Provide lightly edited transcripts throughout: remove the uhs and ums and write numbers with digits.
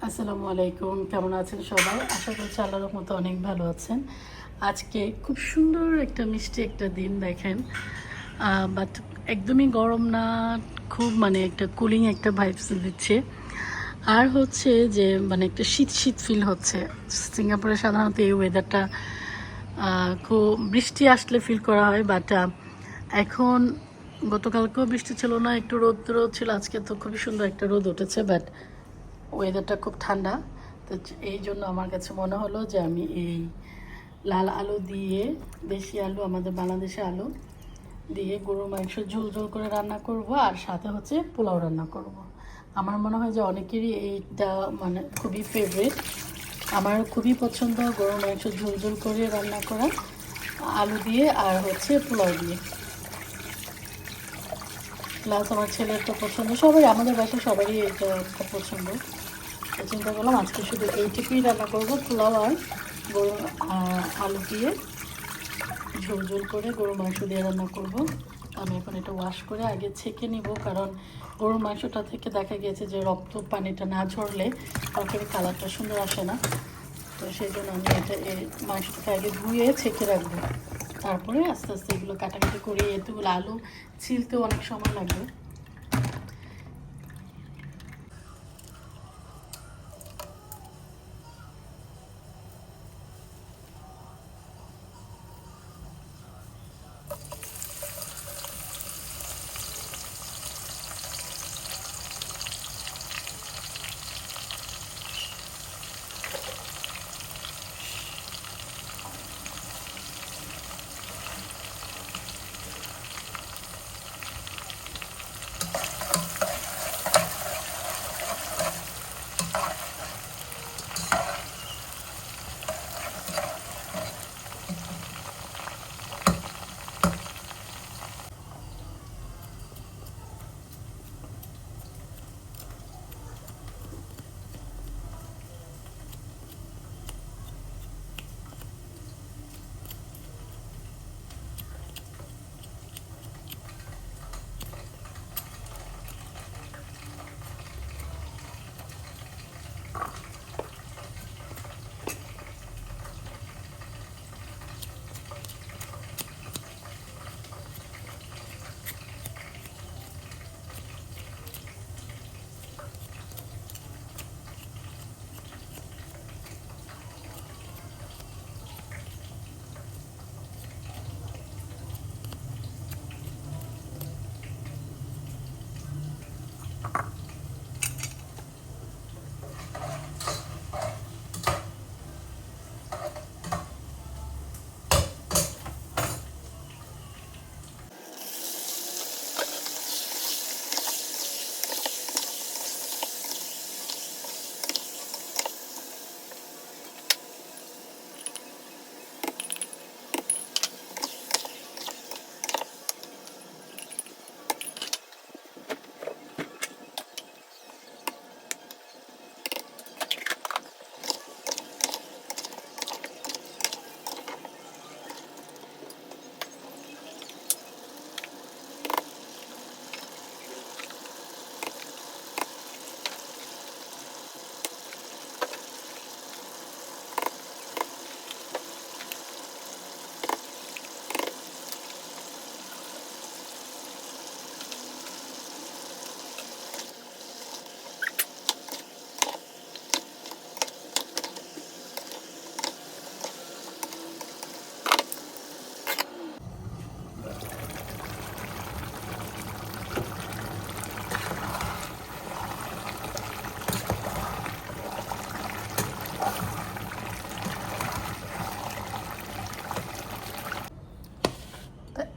আসসালামু আলাইকুম, কেমন আছেন সবাই? আশা করছি আল্লাহর রহমতে অনেক ভালো আছেন। আজকে খুব সুন্দর একটা মিষ্টি একটা দিন দেখেন, বাট একদমই গরম না, খুব মানে একটা কুলিং একটা ভাইবস দিচ্ছে। আর হচ্ছে যে মানে একটা শীত শীত ফিল হচ্ছে। সিঙ্গাপুরে সাধারণত এই ওয়েদারটা খুব বৃষ্টি আসলে ফিল করা হয়, বাট এখন গতকালকেও বৃষ্টি ছিল না, একটু রোদ রোদ ছিল, আজকে তো খুবই সুন্দর একটা রোদ উঠেছে, বাট ওয়েদারটা খুব ঠান্ডা। তো এই জন্য আমার কাছে মনে হলো যে আমি এই লাল আলু দিয়ে, দেশি আলু, আমাদের বাংলাদেশি আলু দিয়ে গরুর মাংস ঝোল ঝোল করে রান্না করব, আর সাথে হচ্ছে পোলাও রান্না করব। আমার মনে হয় যে অনেকেরই এইটা মানে খুবই ফেভারিট। আমার খুবই পছন্দ গরুর মাংস ঝোল ঝোল করে রান্না করা, আলু দিয়ে আর হচ্ছে পোলাও দিয়ে। প্লাস আমার ছেলের তো পছন্দ, সবাই আমাদের বাসায় সবারই এটা খুব পছন্দ। তো চিন্তা করলাম আজকে শুধু এইটুকুই রান্না করবো, পোলাও আর গরু আলু দিয়ে ঝোল ঝোল করে গরুর মাংস দিয়ে রান্না করব। আমি এখন এটা ওয়াশ করে আগে ছেঁকে নিব, কারণ গরুর মাংসটা থেকে দেখা গেছে যে রক্ত পানিটা না ঝরলে তরকারি কালারটা সুন্দর আসে না। তো সেই জন্য আমি এটা এই মাংসটাকে আগে ধুয়ে ছেঁকে রাখবো, তারপরে আস্তে আস্তে এগুলো কাটাকাটি করে, এতগুলো আলু ছিলতেও অনেক সময় লাগবে।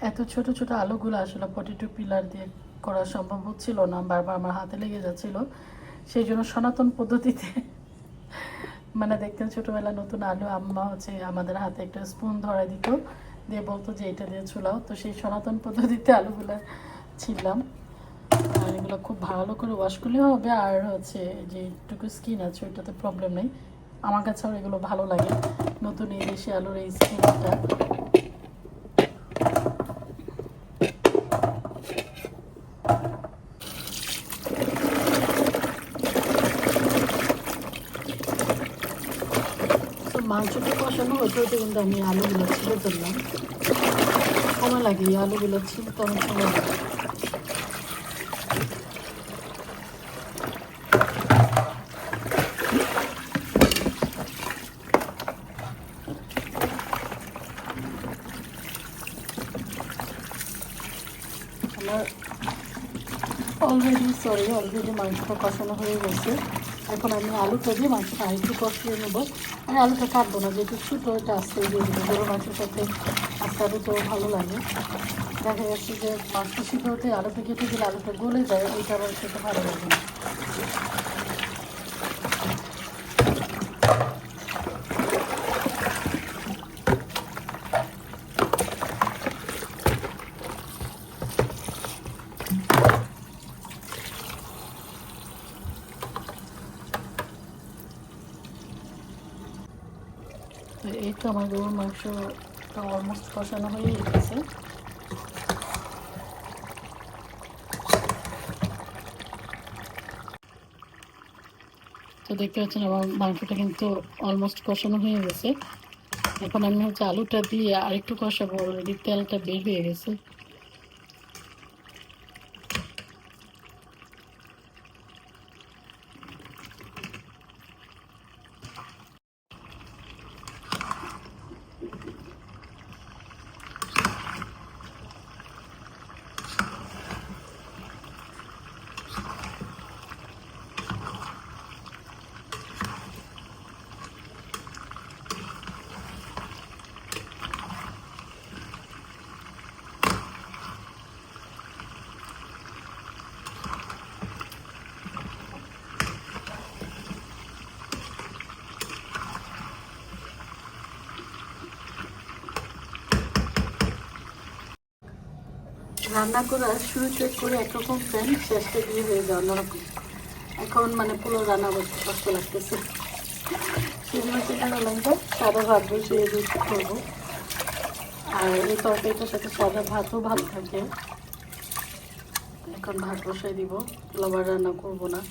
এত ছোট ছোট আলুগুলো আসলে পটেটো পিলার দিয়ে করা সম্ভব হচ্ছিল না, বারবার আমার হাতে লেগে যাচ্ছিল। সেই জন্য সনাতন পদ্ধতিতে মানে দেখতেন ছোটোবেলা নতুন আলু আম্মা হচ্ছে আমাদের হাতে একটা স্পুন ধরা দিত, দিয়ে বলতো যে এটা দিয়ে চুলাও। তো সেই সনাতন পদ্ধতিতে আলুগুলো ছিললাম। আর এগুলো খুব ভালো করে ওয়াশ করলে হবে, আর হচ্ছে যে একটুকু স্কিন আছে ওইটাতে প্রবলেম নেই। আমার কাছে আর এগুলো ভালো লাগে, নতুন এই দেশি আলুর এই স্কিনটা। মাংসটা কষানো হতে হতে কিন্তু আমি আলুগুলো ছিঁড়ে তুললাম। সময় লাগে, এই আলুগুলো ছিঁড়তে অনেক সময় লাগে। আমার অলরেডি মাংসটা কষানো হয়ে গেছে। এখন আমি আলুটা দিয়ে মাংসটা আরেকটু কষিয়ে নেবো। আমি আলুটা কাটবো না, যেহেতু ছোটো এটা আস্তে দিয়ে দেবো। গরু মাংসের সাথে আস্তে আলুটাও ভালো লাগে। দেখা যাচ্ছে যে মাংস সিদ্ধ হতে আলুটা কেটে দিলে আলুটা গলে যায়, ওইটা আবার খেতে ভালো লাগে না। তো এই তো আমার গরুর মাংসটা অলমোস্ট কষানো হয়ে গেছে। তো দেখতে পাচ্ছেন আমার মাংসটা কিন্তু অলমোস্ট কষানো হয়ে গেছে। এখন আমি হচ্ছে আলুটা দিয়ে আরেকটু কষাবো, অলরেডি তেলটা বের হয়ে গেছে। রান্না করার শুরুতে করে একরকম প্যান, শেষটা দিয়ে হয়ে যায় অন্যরকম। এখন মানে পুরো রান্না করতে কষ্ট লাগতেছে। সেজন্য চিন্তা করলাম যে সাদা ভাত বসিয়ে দিয়ে করবো। আর এই তরকারিটার সাথে সাদা ভাতও ভালো থাকে। এখন ভাত বসাই দিব, আবার রান্না করবো না।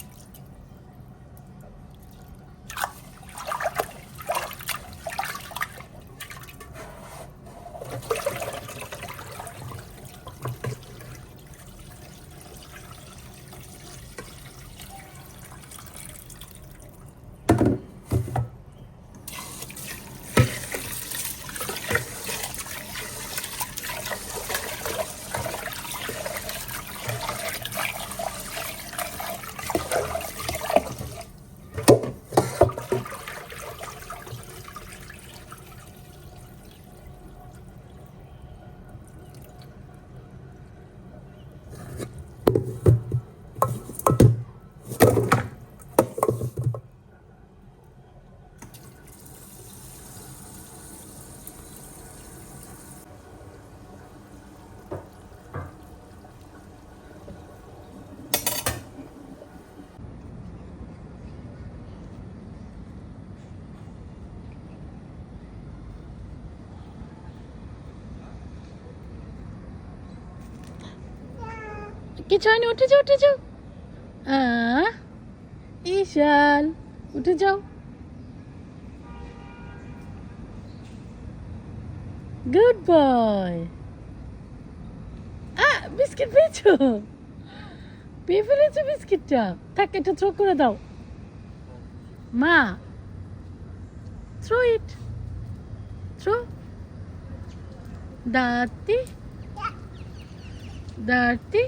কিছু হয়নি, উঠে যাও, উঠে যাও। ঈশান, উঠে যাও। Good boy. বিস্কিট পেয়েছো? পেয়ে ফেলেছো বিস্কিটটা? থাক, এটা থ্রো করে দাও। মা, থ্রো ইট, থ্রো। দাঁতি দাঁতি।